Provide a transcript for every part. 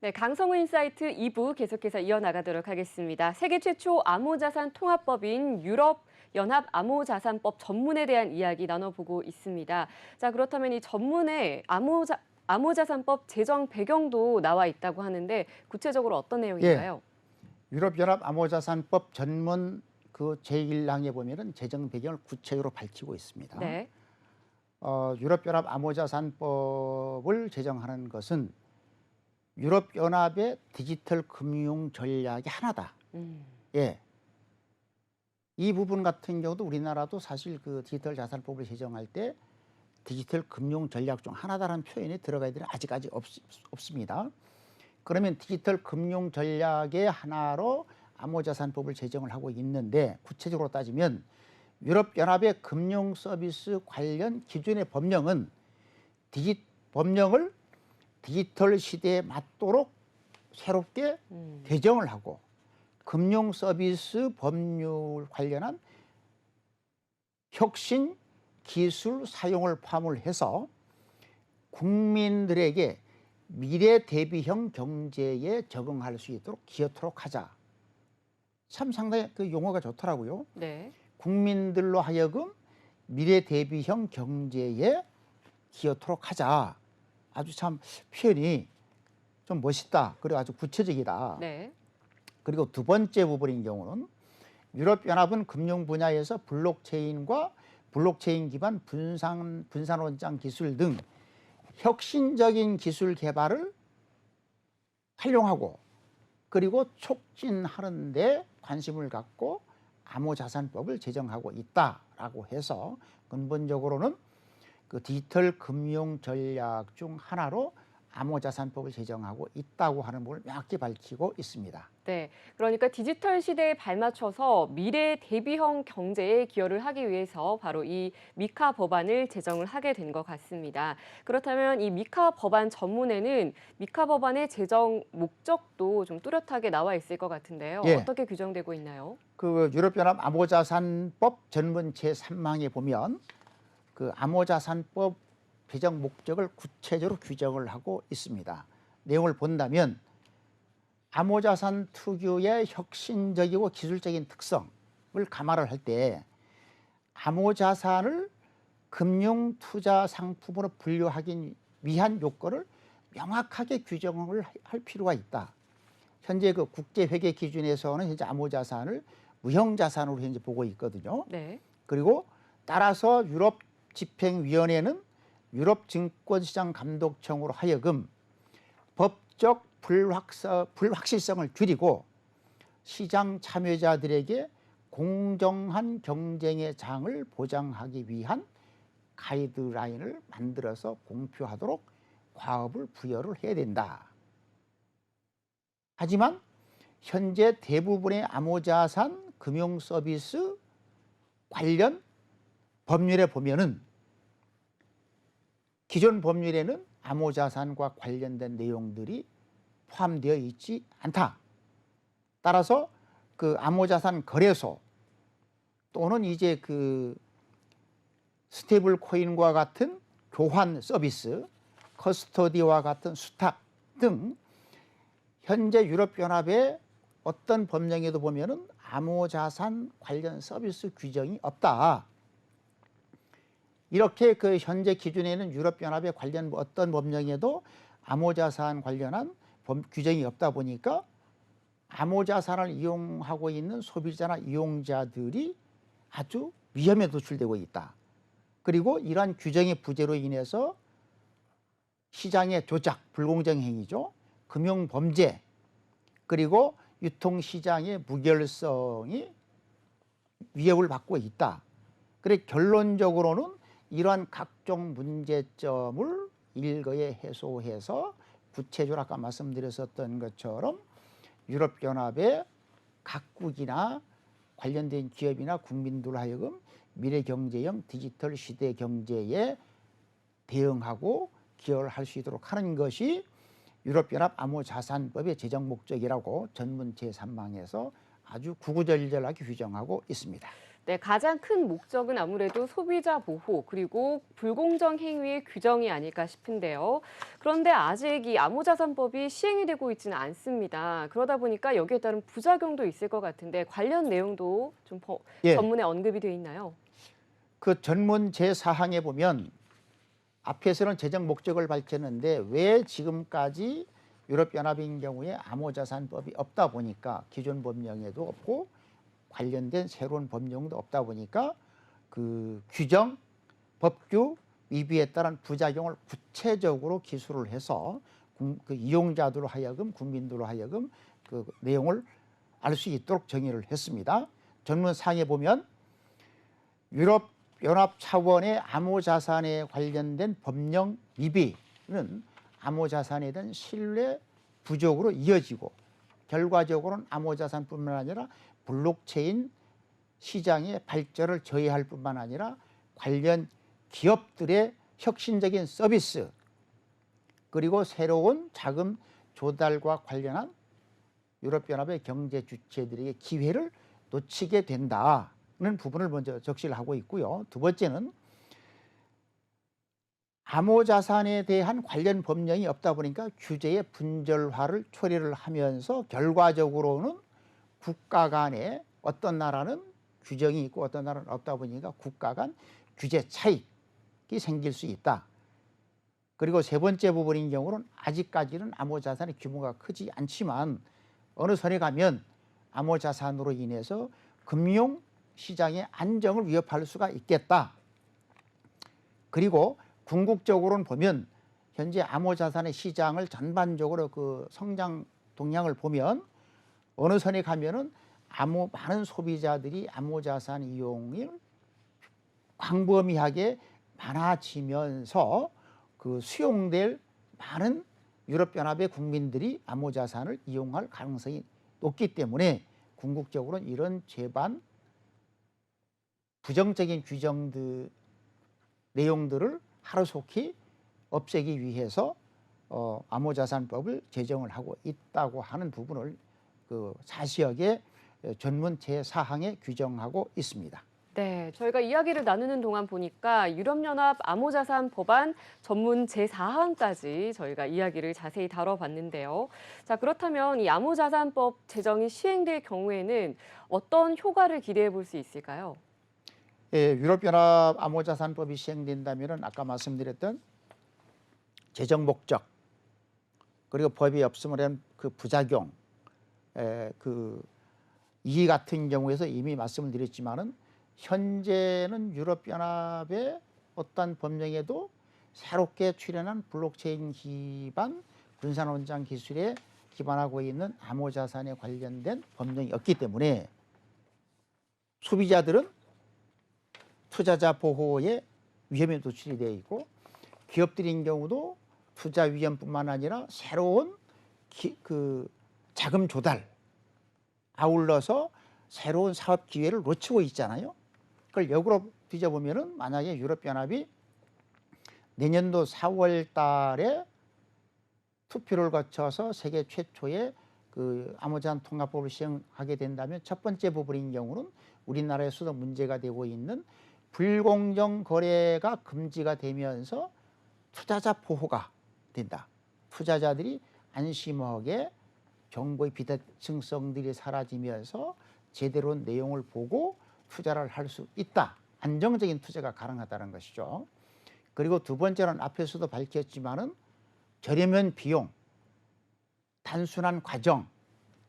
네, 강성우 인사이트 2부 계속해서 이어나가도록 하겠습니다. 세계 최초 암호자산 통합법인 유럽연합 암호자산법 전문에 대한 이야기 나눠보고 있습니다. 자, 그렇다면 이 전문에 암호자산법 제정 배경도 나와 있다고 하는데 구체적으로 어떤 내용인가요? 유럽연합 암호자산법 전문 그 제1항에 보면은 제정 배경을 구체적으로 밝히고 있습니다. 네. 유럽연합 암호자산법을 제정하는 것은 유럽연합의 디지털 금융 전략의 하나다. 예. 이 부분 같은 경우도 우리나라도 사실 그 디지털 자산법을 제정할 때 디지털 금융 전략 중 하나다라는 표현이 들어가야 되는 아직까지 없습니다. 그러면 디지털 금융 전략의 하나로 암호자산법을 제정을 하고 있는데 구체적으로 따지면 유럽연합의 금융 서비스 관련 기준의 법령은 법령을 디지털 시대에 맞도록 새롭게 개정을 하고 금융 서비스 법률 관련한 혁신 기술 사용을 포함을 해서 국민들에게 미래 대비형 경제에 적응할 수 있도록 기여토록 하자. 참 상당히 그 용어가 좋더라고요. 네. 국민들로 하여금 미래 대비형 경제에 기여토록 하자. 아주 참 표현이 좀 멋있다. 그리고 아주 구체적이다. 네. 그리고 두 번째 부분인 경우는 유럽연합은 금융 분야에서 블록체인과 블록체인 기반 분산원장 기술 등 혁신적인 기술 개발을 활용하고 그리고 촉진하는 데 관심을 갖고 암호자산법을 제정하고 있다라고 해서 근본적으로는 그 디지털 금융 전략 중 하나로 암호자산법을 제정하고 있다고 하는 부분을 명확히 밝히고 있습니다. 네, 그러니까 디지털 시대에 발맞춰서 미래 대비형 경제에 기여를 하기 위해서 바로 이 미카 법안을 제정을 하게 된 것 같습니다. 그렇다면 이 미카 법안 전문에는 미카 법안의 제정 목적도 좀 뚜렷하게 나와 있을 것 같은데요. 예. 어떻게 규정되고 있나요? 그 유럽연합 암호자산법 전문 제3항에 보면 그 암호자산법 제정 목적을 구체적으로 규정을 하고 있습니다. 내용을 본다면 암호자산 특유의 혁신적이고 기술적인 특성을 감안을 할 때 암호자산을 금융 투자 상품으로 분류하기 위한 요건을 명확하게 규정을 할 필요가 있다. 현재 그 국제회계 기준에서는 현재 암호자산을 무형자산으로 현재 보고 있거든요. 네. 그리고 따라서 유럽 집행위원회는 유럽 증권시장 감독청으로 하여금 법적 불확실성을 줄이고 시장 참여자들에게 공정한 경쟁의 장을 보장하기 위한 가이드라인을 만들어서 공표하도록 과업을 부여를 해야 된다. 하지만 현재 대부분의 암호자산 금융 서비스 관련 법률에 보면은 기존 법률에는 암호자산과 관련된 내용들이 포함되어 있지 않다. 따라서 그 암호자산 거래소 또는 이제 그 스테이블 코인과 같은 교환 서비스, 커스터디와 같은 수탁 등 현재 유럽연합의 어떤 법령에도 보면은 암호자산 관련 서비스 규정이 없다. 이렇게 그 현재 기준에는 유럽연합의 관련 어떤 법령에도 암호자산 관련한 규정이 없다 보니까 암호자산을 이용하고 있는 소비자나 이용자들이 아주 위험에 노출되고 있다. 그리고 이러한 규정의 부재로 인해서 시장의 조작, 불공정 행위죠. 금융범죄, 그리고 유통시장의 무결성이 위협을 받고 있다. 그래 결론적으로는 이러한 각종 문제점을 일거에 해소해서 구체적으로 아까 말씀드렸었던 것처럼 유럽연합의 각국이나 관련된 기업이나 국민들 하여금 미래경제형 디지털 시대 경제에 대응하고 기여를 할 수 있도록 하는 것이 유럽연합 암호자산법의 제정 목적이라고 전문 제3항에서 아주 구구절절하게 규정하고 있습니다. 네, 가장 큰 목적은 아무래도 소비자 보호 그리고 불공정 행위의 규정이 아닐까 싶은데요. 그런데 아직 이 암호자산법이 시행이 되고 있지는 않습니다. 그러다 보니까 여기에 따른 부작용도 있을 것 같은데 관련 내용도 좀 예, 전문에 언급이 돼 있나요? 그 전문 제4항에 보면 앞에서는 재정 목적을 밝혔는데 왜 지금까지 유럽연합인 경우에 암호자산법이 없다 보니까 기존 법령에도 없고 관련된 새로운 법령도 없다 보니까 그 규정, 법규 위반에 따른 부작용을 구체적으로 기술을 해서 그 이용자들로 하여금 국민들로 하여금 그 내용을 알 수 있도록 정의를 했습니다. 전문상에 보면 유럽 연합 차원의 암호자산에 관련된 법령 위반은 암호자산에 대한 신뢰 부족으로 이어지고 결과적으로는 암호자산뿐만 아니라 블록체인 시장의 발전을 저해할 뿐만 아니라 관련 기업들의 혁신적인 서비스 그리고 새로운 자금 조달과 관련한 유럽연합의 경제 주체들에게 기회를 놓치게 된다는 부분을 먼저 적시를 하고 있고요. 두 번째는 암호자산에 대한 관련 법령이 없다 보니까 규제의 분절화를 처리를 하면서 결과적으로는 국가 간에 어떤 나라는 규정이 있고 어떤 나라는 없다 보니까 국가 간 규제 차익이 생길 수 있다. 그리고 세 번째 부분인 경우는 아직까지는 암호자산의 규모가 크지 않지만 어느 선에 가면 암호자산으로 인해서 금융시장의 안정을 위협할 수가 있겠다. 그리고 궁극적으로는 보면 현재 암호자산의 시장을 전반적으로 그 성장 동향을 보면 어느 선에 가면은 많은 소비자들이 암호자산 이용을 광범위하게 많아지면서 그 수용될 많은 유럽연합의 국민들이 암호자산을 이용할 가능성이 높기 때문에 궁극적으로는 이런 제반 부정적인 규정들 내용들을 하루속히 없애기 위해서 암호자산법을 제정을 하고 있다고 하는 부분을 그 사시역의 전문 제4항에 규정하고 있습니다. 네, 저희가 이야기를 나누는 동안 보니까 유럽연합 암호자산 법안 전문 제4항까지 저희가 이야기를 자세히 다뤄봤는데요. 자, 그렇다면 이 암호자산법 제정이 시행될 경우에는 어떤 효과를 기대해 볼 수 있을까요? 예, 유럽연합 암호자산법이 시행된다면 아까 말씀드렸던 재정 목적 그리고 법이 없음을 한 그 부작용 이 같은 경우에서 이미 말씀을 드렸지만은 현재는 유럽연합의 어떤 법령에도 새롭게 출현한 블록체인 기반 분산원장 기술에 기반하고 있는 암호자산에 관련된 법령이 없기 때문에 소비자들은 투자자 보호에 위험에 노출이 되어 있고 기업들인 경우도 투자 위험뿐만 아니라 새로운 그 자금 조달 아울러서 새로운 사업 기회를 놓치고 있잖아요. 그걸 역으로 뒤져보면은 만약에 유럽연합이 내년도 4월 달에 투표를 거쳐서 세계 최초의 그 암호자산 통합법을 시행하게 된다면 첫 번째 부분인 경우는 우리나라에서도 문제가 되고 있는 불공정 거래가 금지가 되면서 투자자 보호가 된다. 투자자들이 안심하게 정보의 비대칭성들이 사라지면서 제대로 내용을 보고 투자를 할 수 있다. 안정적인 투자가 가능하다는 것이죠. 그리고 두 번째는 앞에서도 밝혔지만은 저렴한 비용, 단순한 과정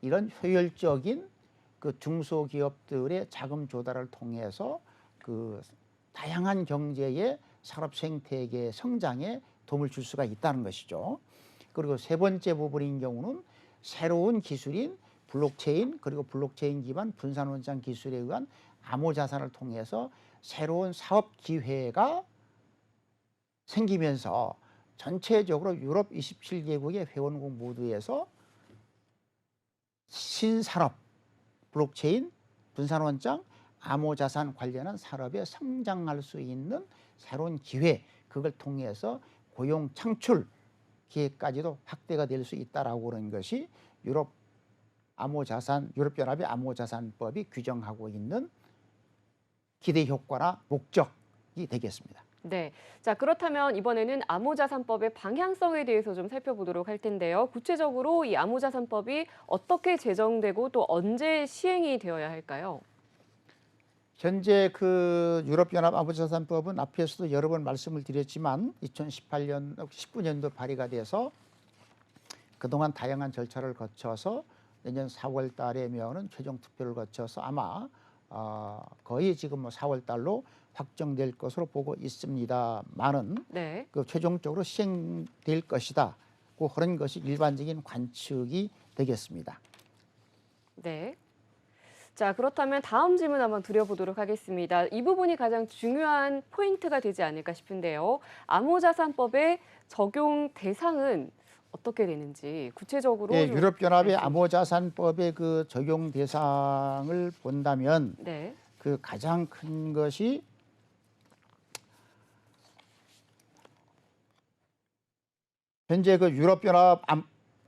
이런 효율적인 그 중소기업들의 자금 조달을 통해서 그 다양한 경제의 산업 생태계 성장에 도움을 줄 수가 있다는 것이죠. 그리고 세 번째 부분인 경우는 새로운 기술인 블록체인 그리고 블록체인 기반 분산원장 기술에 의한 암호자산을 통해서 새로운 사업 기회가 생기면서 전체적으로 유럽 27개국의 회원국 모두에서 신산업, 블록체인, 분산원장, 암호자산 관련한 산업에 성장할 수 있는 새로운 기회, 그걸 통해서 고용 창출 기회까지도 확대가 될 수 있다라고 하는 것이 유럽연합의 암호자산법이 규정하고 있는 기대 효과나 목적이 되겠습니다. 네. 자, 그렇다면 이번에는 암호자산법의 방향성에 대해서 좀 살펴보도록 할 텐데요. 구체적으로 이 암호자산법이 어떻게 제정되고 또 언제 시행이 되어야 할까요? 현재 그 유럽연합 암호자산법은 앞에서도 여러 번 말씀을 드렸지만 2018년, 19년도 발의가 돼서 그동안 다양한 절차를 거쳐서 내년 4월 달에면은 최종 투표를 거쳐서 아마 거의 지금 뭐 4월 달로 확정될 것으로 보고 있습니다만은 네. 그 최종적으로 시행될 것이다. 그런 것이 일반적인 관측이 되겠습니다. 네. 자, 그렇다면 다음 질문 한번 드려보도록 하겠습니다. 이 부분이 가장 중요한 포인트가 되지 않을까 싶은데요. 암호자산법의 적용 대상은 어떻게 되는지 구체적으로 예, 좀 유럽연합의 말씀해 암호자산법의 그 적용 대상을 본다면 네. 그 가장 큰 것이 현재 그 유럽연합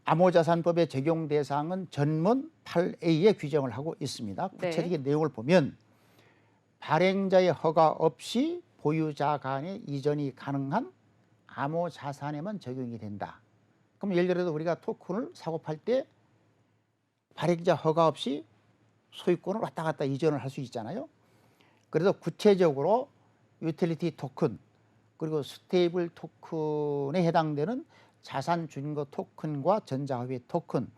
암호자산법의 적용 대상은 전문 8A에 규정을 하고 있습니다. 구체적인 내용을 보면 발행자의 허가 없이 보유자 간의 이전이 가능한 암호자산에만 적용이 된다. 그럼 예를 들어서 우리가 토큰을 사고 팔 때 발행자 허가 없이 소유권을 왔다 갔다 이전을 할 수 있잖아요. 그래서 구체적으로 유틸리티 토큰 그리고 스테이블 토큰에 해당되는 자산 증거 토큰과 전자화폐 토큰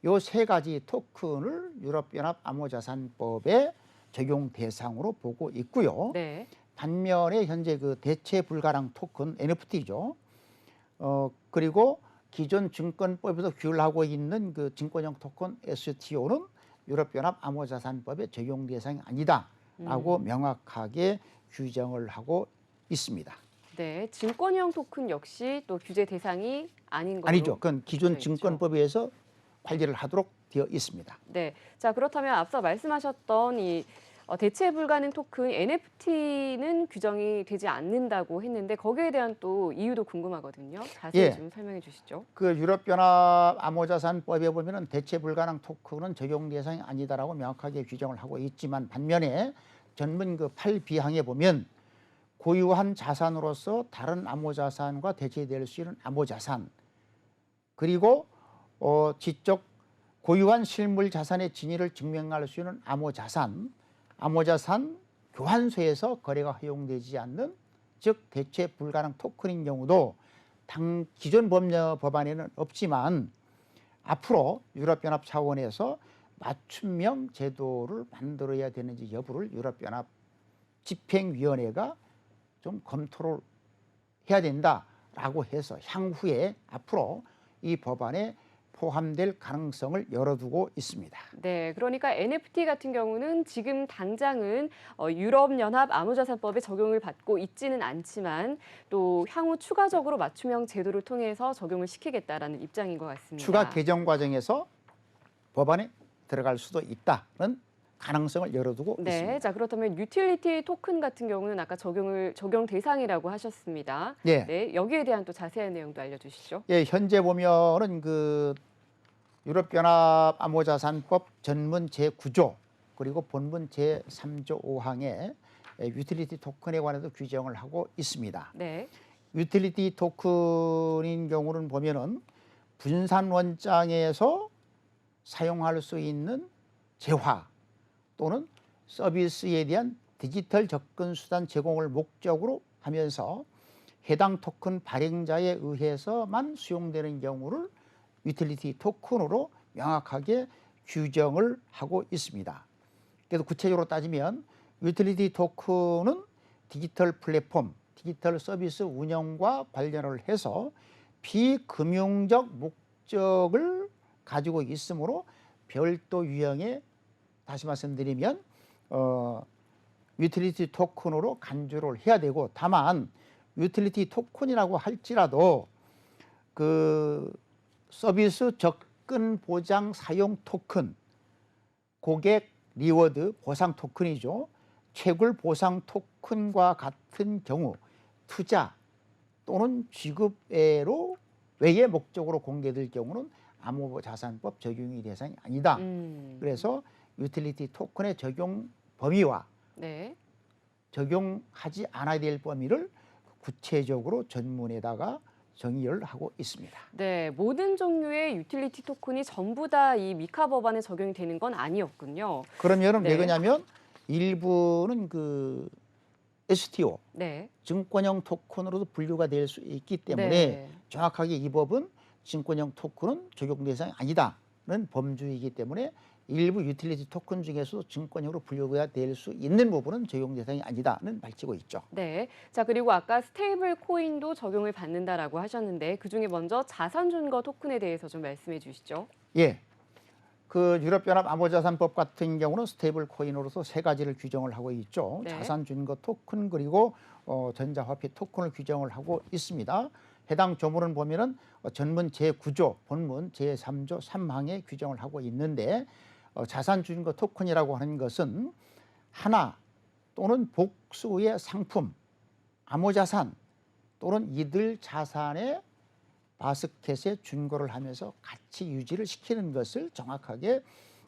요 세 가지 토큰을 유럽연합 암호자산법의 적용 대상으로 보고 있고요. 네. 반면에 현재 그 대체 불가능 토큰 NFT죠. 그리고 기존 증권법에서 규율하고 있는 그 증권형 토큰 STO는 유럽연합 암호자산법의 적용 대상이 아니다라고 명확하게 규정을 하고 있습니다. 네. 증권형 토큰 역시 또 규제 대상이 아닌 걸로 아니죠. 그건 기존 되어 있죠. 증권법에 의해서 관리를 하도록 되어 있습니다. 네. 자, 그렇다면 앞서 말씀하셨던 이 대체 불가능 토큰 NFT는 규정이 되지 않는다고 했는데 거기에 대한 또 이유도 궁금하거든요. 자세히 예. 좀 설명해 주시죠. 그 유럽연합 암호자산법에 보면은 대체 불가능 토큰은 적용 대상이 아니다라고 명확하게 규정을 하고 있지만 반면에 전문 그 8B항에 보면 고유한 자산으로서 다른 암호자산과 대체될 수 있는 암호자산 그리고 지적 고유한 실물 자산의 진위를 증명할 수 있는 암호자산, 암호자산 교환소에서 거래가 허용되지 않는 즉 대체 불가능 토큰인 경우도 기존 법안에는 없지만 앞으로 유럽연합 차원에서 맞춤형 제도를 만들어야 되는지 여부를 유럽연합 집행위원회가 좀 검토를 해야 된다라고 해서 향후에 앞으로 이 법안에 포함될 가능성을 열어두고 있습니다. 네, 그러니까 NFT 같은 경우는 지금 당장은 유럽연합 암호자산법에 적용을 받고 있지는 않지만 또 향후 추가적으로 맞춤형 제도를 통해서 적용을 시키겠다라는 입장인 것 같습니다. 추가 개정 과정에서 법안에 들어갈 수도 있다는 가능성을 열어두고 네, 있습니다. 자 그렇다면 유틸리티 토큰 같은 경우는 아까 적용 대상이라고 하셨습니다. 예. 네, 여기에 대한 또 자세한 내용도 알려주시죠. 예, 현재 보면은 그 유럽연합 암호자산법 전문 제9조 그리고 본문 제3조 5항에 유틸리티 토큰에 관해서 규정을 하고 있습니다. 네, 유틸리티 토큰인 경우는 보면은 분산 원장에서 사용할 수 있는 재화 또는 서비스에 대한 디지털 접근 수단 제공을 목적으로 하면서 해당 토큰 발행자에 의해서만 수용되는 경우를 유틸리티 토큰으로 명확하게 규정을 하고 있습니다. 그래서 구체적으로 따지면 유틸리티 토큰은 디지털 플랫폼, 디지털 서비스 운영과 관련을 해서 비금융적 목적을 가지고 있으므로 별도 유형의 다시 말씀드리면 유틸리티 토큰으로 간주를 해야 되고 다만 유틸리티 토큰이라고 할지라도 그 서비스 접근 보장 사용 토큰, 고객 리워드 보상 토큰이죠. 채굴 보상 토큰과 같은 경우 투자 또는 지급외로 외의 목적으로 공개될 경우는 암호자산법 적용이 대상이 아니다. 그래서 유틸리티 토큰의 적용 범위와 네. 적용하지 않아야 될 범위를 구체적으로 전문에다가 정의를 하고 있습니다. 네, 모든 종류의 유틸리티 토큰이 전부 다 이 미카 법안에 적용이 되는 건 아니었군요. 그러면은 네. 왜 그러냐면 일부는 그 STO 네. 증권형 토큰으로도 분류가 될 수 있기 때문에 네. 정확하게 이 법은 증권형 토큰은 적용 대상이 아니다는 범주이기 때문에 일부 유틸리티 토큰 중에서도 증권형으로 분류가 될 수 있는 부분은 적용 대상이 아니다는 밝히고 있죠. 네. 자, 그리고 아까 스테이블 코인도 적용을 받는다라고 하셨는데 그중에 먼저 자산 준거 토큰에 대해서 좀 말씀해 주시죠. 예. 그 유럽연합 암호자산법 같은 경우는 스테이블 코인으로서 세 가지를 규정을 하고 있죠. 네. 자산 준거 토큰 그리고 전자화폐 토큰을 규정을 하고 있습니다. 해당 조문을 보면은 전문 제9조, 본문 제3조 3항에 규정을 하고 있는데 자산 준거 토큰이라고 하는 것은 하나 또는 복수의 상품, 암호자산 또는 이들 자산의 바스켓에 준거를 하면서 가치 유지를 시키는 것을 정확하게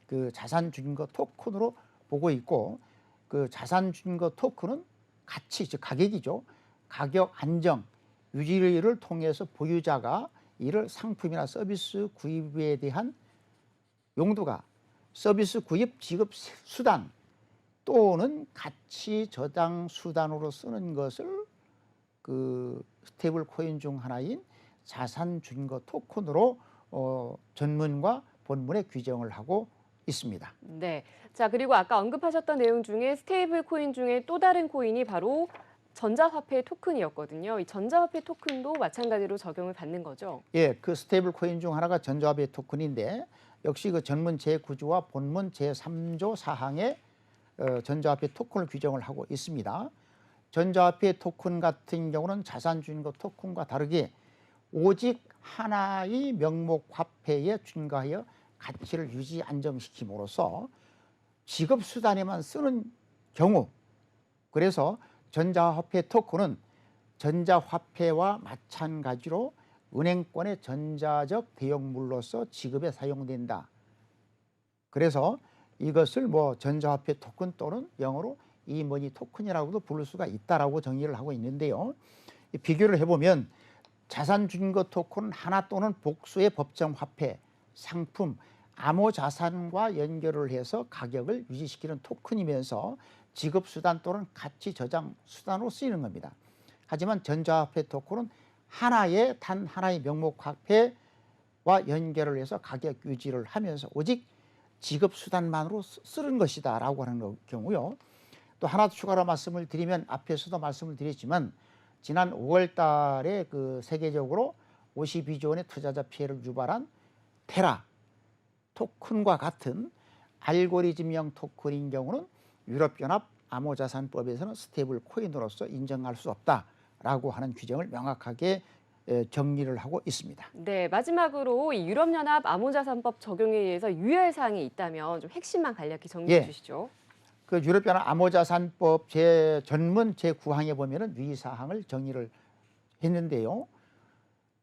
그 자산 준거 토큰으로 보고 있고, 그 자산 준거 토큰은 가치, 즉 가격이죠. 가격 안정, 유지를 통해서 보유자가 이를 상품이나 서비스 구입에 대한 용도가 서비스 구입 지급 수단 또는 가치 저장 수단으로 쓰는 것을 그 스테이블 코인 중 하나인 자산 준거 토큰으로 전문과 본문에 규정을 하고 있습니다. 네. 자, 그리고 아까 언급하셨던 내용 중에 스테이블 코인 중에 또 다른 코인이 바로 전자화폐 토큰이었거든요. 이 전자화폐 토큰도 마찬가지로 적용을 받는 거죠. 예, 그 스테이블 코인 중 하나가 전자화폐 토큰인데 역시 그 전문 제9조와 본문 제3조 4항에 전자화폐 토큰을 규정을 하고 있습니다. 전자화폐 토큰 같은 경우는 자산 준거 토큰과 다르게 오직 하나의 명목 화폐에 준거하여 가치를 유지 안정시킴으로써 지급 수단에만 쓰는 경우, 그래서 전자화폐 토큰은 전자화폐와 마찬가지로 은행권의 전자적 대용물로서 지급에 사용된다. 그래서 이것을 뭐 전자화폐 토큰 또는 영어로 이머니 토큰이라고도 부를 수가 있다라고 정의를 하고 있는데요. 비교를 해보면 자산 준거 토큰은 하나 또는 복수의 법정 화폐, 상품, 암호자산과 연결을 해서 가격을 유지시키는 토큰이면서 지급수단 또는 가치 저장 수단으로 쓰이는 겁니다. 하지만 전자화폐 토큰은 단 하나의 명목 화폐와 연결을 해서 가격 유지를 하면서 오직 지급수단만으로 쓰는 것이다 라고 하는 경우요. 또 하나 추가로 말씀을 드리면 앞에서도 말씀을 드렸지만 지난 5월 달에 그 세계적으로 52조 원의 투자자 피해를 유발한 테라 토큰과 같은 알고리즘형 토큰인 경우는 유럽연합 암호자산법에서는 스테이블 코인으로서 인정할 수 없다라고 하는 규정을 명확하게 정리를 하고 있습니다. 네, 마지막으로 이 유럽연합 암호자산법 적용에 의해서 유의할 사항이 있다면 좀 핵심만 간략히 정리해 주시죠. 그 유럽연합 암호자산법 전문 제9항에 보면은 유의사항을 정의를 했는데요.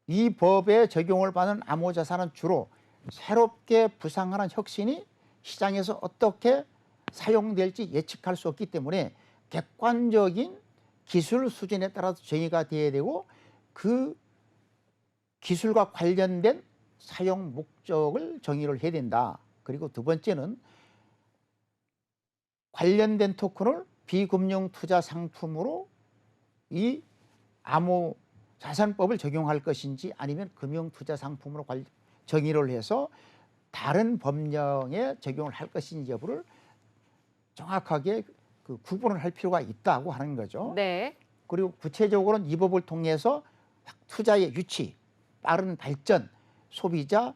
이 법에 적용을 받는 암호자산은 주로 새롭게 부상하는 혁신이 시장에서 어떻게 사용될지 예측할 수 없기 때문에 객관적인 기술 수준에 따라서 정의가 되어야 되고 그 기술과 관련된 사용 목적을 정의를 해야 된다. 그리고 두 번째는 관련된 토큰을 비금융 투자 상품으로 이 암호자산법을 적용할 것인지 아니면 금융 투자 상품으로 정의를 해서 다른 법령에 적용을 할 것인지 여부를 정확하게 그 구분을 할 필요가 있다고 하는 거죠. 네. 그리고 구체적으로는 이 법을 통해서 투자의 유치, 빠른 발전, 소비자,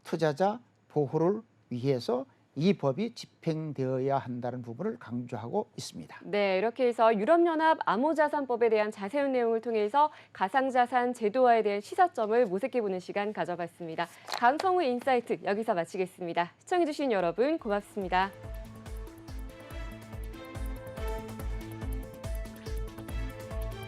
투자자 보호를 위해서 이 법이 집행되어야 한다는 부분을 강조하고 있습니다. 네, 이렇게 해서 유럽연합 암호자산법에 대한 자세한 내용을 통해서 가상자산 제도화에 대한 시사점을 모색해보는 시간 가져봤습니다. 강성우 인사이트 여기서 마치겠습니다. 시청해주신 여러분 고맙습니다.